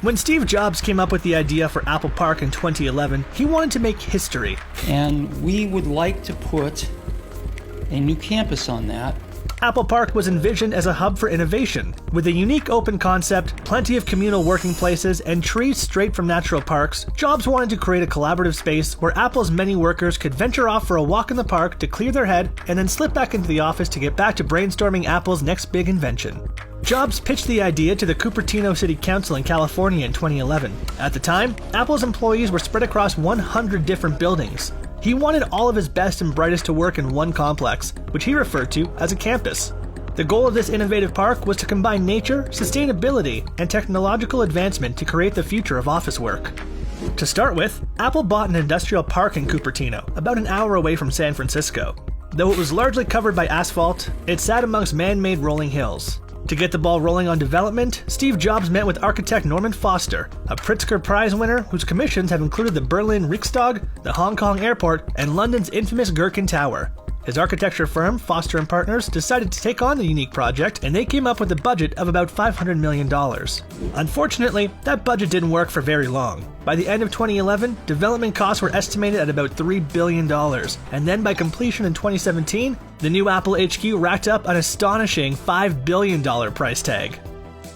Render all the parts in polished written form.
When Steve Jobs came up with the idea for Apple Park in 2011, he wanted to make history. And we would like to put a new campus on that. Apple Park was envisioned as a hub for innovation. With a unique open concept, plenty of communal working places, and trees straight from natural parks, Jobs wanted to create a collaborative space where Apple's many workers could venture off for a walk in the park to clear their head and then slip back into the office to get back to brainstorming Apple's next big invention. Jobs pitched the idea to the Cupertino City Council in California in 2011. At the time, Apple's employees were spread across 100 different buildings. He wanted all of his best and brightest to work in one complex, which he referred to as a campus. The goal of this innovative park was to combine nature, sustainability, and technological advancement to create the future of office work. To start with, Apple bought an industrial park in Cupertino, about an hour away from San Francisco. Though it was largely covered by asphalt, it sat amongst man-made rolling hills. To get the ball rolling on development, Steve Jobs met with architect Norman Foster, a Pritzker Prize winner whose commissions have included the Berlin Riksdag, the Hong Kong Airport, and London's infamous Gherkin Tower. His architecture firm, Foster & Partners, decided to take on the unique project, and they came up with a budget of about $500 million. Unfortunately, that budget didn't work for very long. By the end of 2011, development costs were estimated at about $3 billion, and then by completion in 2017, the new Apple HQ racked up an astonishing $5 billion price tag.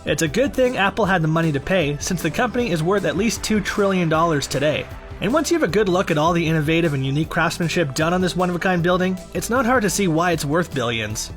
It's a good thing Apple had the money to pay, since the company is worth at least $2 trillion today. And once you have a good look at all the innovative and unique craftsmanship done on this one-of-a-kind building, it's not hard to see why it's worth billions.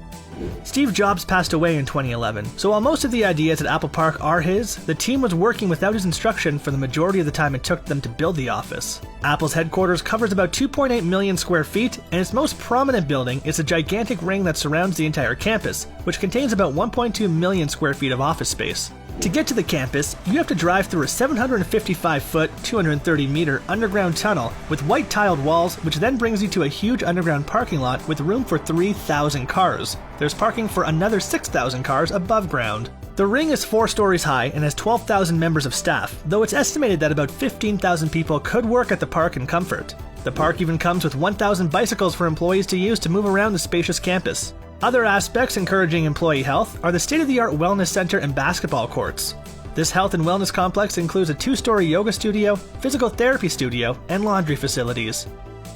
Steve Jobs passed away in 2011, so while most of the ideas at Apple Park are his, the team was working without his instruction for the majority of the time it took them to build the office. Apple's headquarters covers about 2.8 million square feet, and its most prominent building is a gigantic ring that surrounds the entire campus, which contains about 1.2 million square feet of office space. To get to the campus, you have to drive through a 755-foot, 230-meter underground tunnel with white tiled walls, which then brings you to a huge underground parking lot with room for 3,000 cars. There's parking for another 6,000 cars above ground. The ring is 4 stories high and has 12,000 members of staff, though it's estimated that about 15,000 people could work at the park in comfort. The park even comes with 1,000 bicycles for employees to use to move around the spacious campus. Other aspects encouraging employee health are the state-of-the-art wellness center and basketball courts. This health and wellness complex includes a 2-story yoga studio, physical therapy studio, and laundry facilities.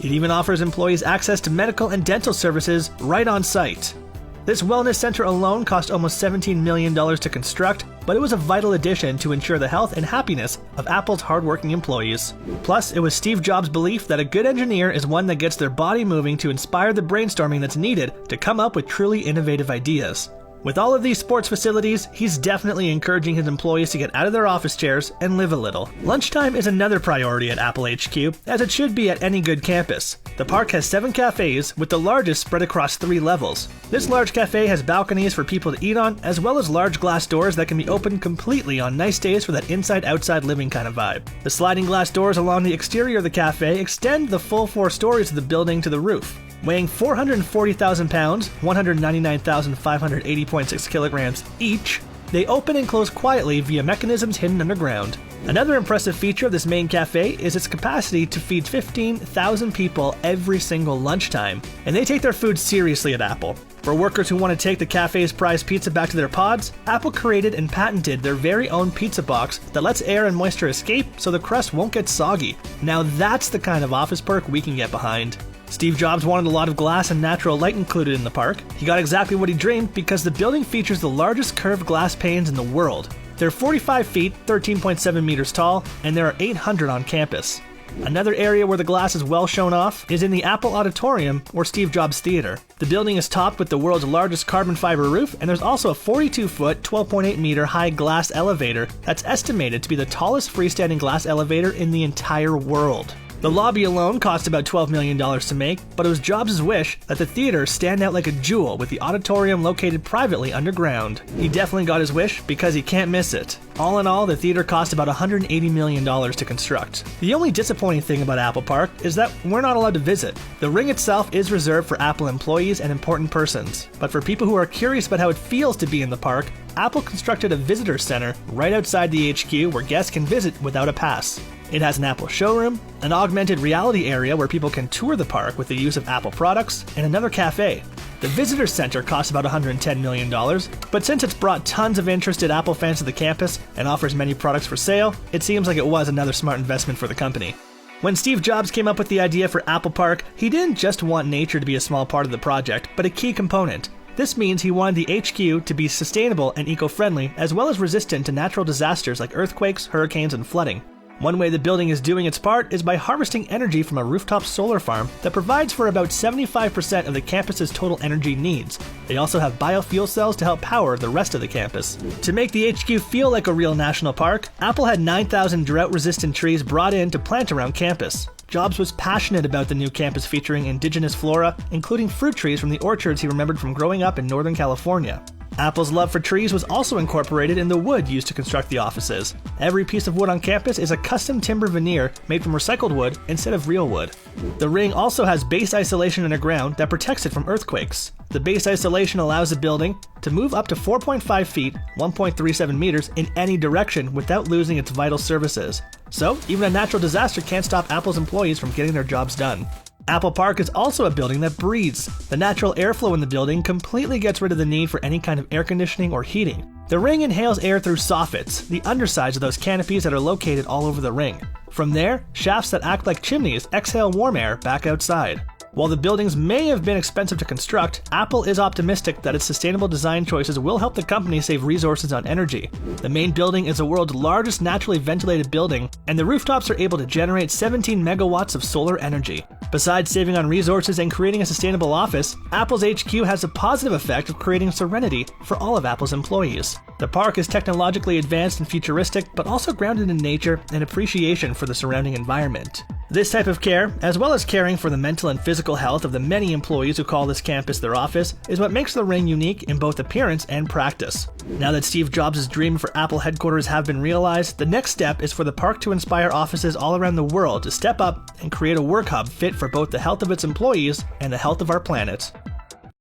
It even offers employees access to medical and dental services right on site. This wellness center alone cost almost $17 million to construct, but it was a vital addition to ensure the health and happiness of Apple's hardworking employees. Plus, it was Steve Jobs' belief that a good engineer is one that gets their body moving to inspire the brainstorming that's needed to come up with truly innovative ideas. With all of these sports facilities, he's definitely encouraging his employees to get out of their office chairs and live a little. Lunchtime is another priority at Apple HQ, as it should be at any good campus. The park has 7 cafes, with the largest spread across 3 levels. This large cafe has balconies for people to eat on, as well as large glass doors that can be opened completely on nice days for that inside-outside living kind of vibe. The sliding glass doors along the exterior of the cafe extend the full 4 stories of the building to the roof. Weighing 440,000 pounds, 199,580.6 kilograms each, they open and close quietly via mechanisms hidden underground. Another impressive feature of this main cafe is its capacity to feed 15,000 people every single lunchtime, and they take their food seriously at Apple. For workers who want to take the cafe's prized pizza back to their pods, Apple created and patented their very own pizza box that lets air and moisture escape so the crust won't get soggy. Now that's the kind of office perk we can get behind. Steve Jobs wanted a lot of glass and natural light included in the park. He got exactly what he dreamed because the building features the largest curved glass panes in the world. They're 45 feet, 13.7 meters tall, and there are 800 on campus. Another area where the glass is well shown off is in the Apple Auditorium or Steve Jobs Theater. The building is topped with the world's largest carbon fiber roof, and there's also a 42-foot, 12.8 meter high glass elevator that's estimated to be the tallest freestanding glass elevator in the entire world. The lobby alone cost about $12 million to make, but it was Jobs' wish that the theater stand out like a jewel with the auditorium located privately underground. He definitely got his wish because he can't miss it. All in all, the theater cost about $180 million to construct. The only disappointing thing about Apple Park is that we're not allowed to visit. The ring itself is reserved for Apple employees and important persons, but for people who are curious about how it feels to be in the park, Apple constructed a visitor center right outside the HQ where guests can visit without a pass. It has an Apple showroom, an augmented reality area where people can tour the park with the use of Apple products, and another cafe. The visitor center costs about $110 million, but since it's brought tons of interested Apple fans to the campus and offers many products for sale, it seems like it was another smart investment for the company. When Steve Jobs came up with the idea for Apple Park, he didn't just want nature to be a small part of the project, but a key component. This means he wanted the HQ to be sustainable and eco-friendly, as well as resistant to natural disasters like earthquakes, hurricanes, and flooding. One way the building is doing its part is by harvesting energy from a rooftop solar farm that provides for about 75% of the campus's total energy needs. They also have biofuel cells to help power the rest of the campus. To make the HQ feel like a real national park, Apple had 9,000 drought-resistant trees brought in to plant around campus. Jobs was passionate about the new campus featuring indigenous flora, including fruit trees from the orchards he remembered from growing up in Northern California. Apple's love for trees was also incorporated in the wood used to construct the offices. Every piece of wood on campus is a custom timber veneer made from recycled wood instead of real wood. The ring also has base isolation underground that protects it from earthquakes. The base isolation allows the building to move up to 4.5 feet, 1.37 meters in any direction without losing its vital services. So, even a natural disaster can't stop Apple's employees from getting their jobs done. Apple Park is also a building that breathes. The natural airflow in the building completely gets rid of the need for any kind of air conditioning or heating. The ring inhales air through soffits, the undersides of those canopies that are located all over the ring. From there, shafts that act like chimneys exhale warm air back outside. While the buildings may have been expensive to construct, Apple is optimistic that its sustainable design choices will help the company save resources on energy. The main building is the world's largest naturally ventilated building, and the rooftops are able to generate 17 megawatts of solar energy. Besides saving on resources and creating a sustainable office, Apple's HQ has a positive effect of creating serenity for all of Apple's employees. The park is technologically advanced and futuristic, but also grounded in nature and appreciation for the surrounding environment. This type of care, as well as caring for the mental and physical health of the many employees who call this campus their office, is what makes the ring unique in both appearance and practice. Now that Steve Jobs' dream for Apple headquarters have been realized, the next step is for the park to inspire offices all around the world to step up and create a work hub fit for both the health of its employees and the health of our planet.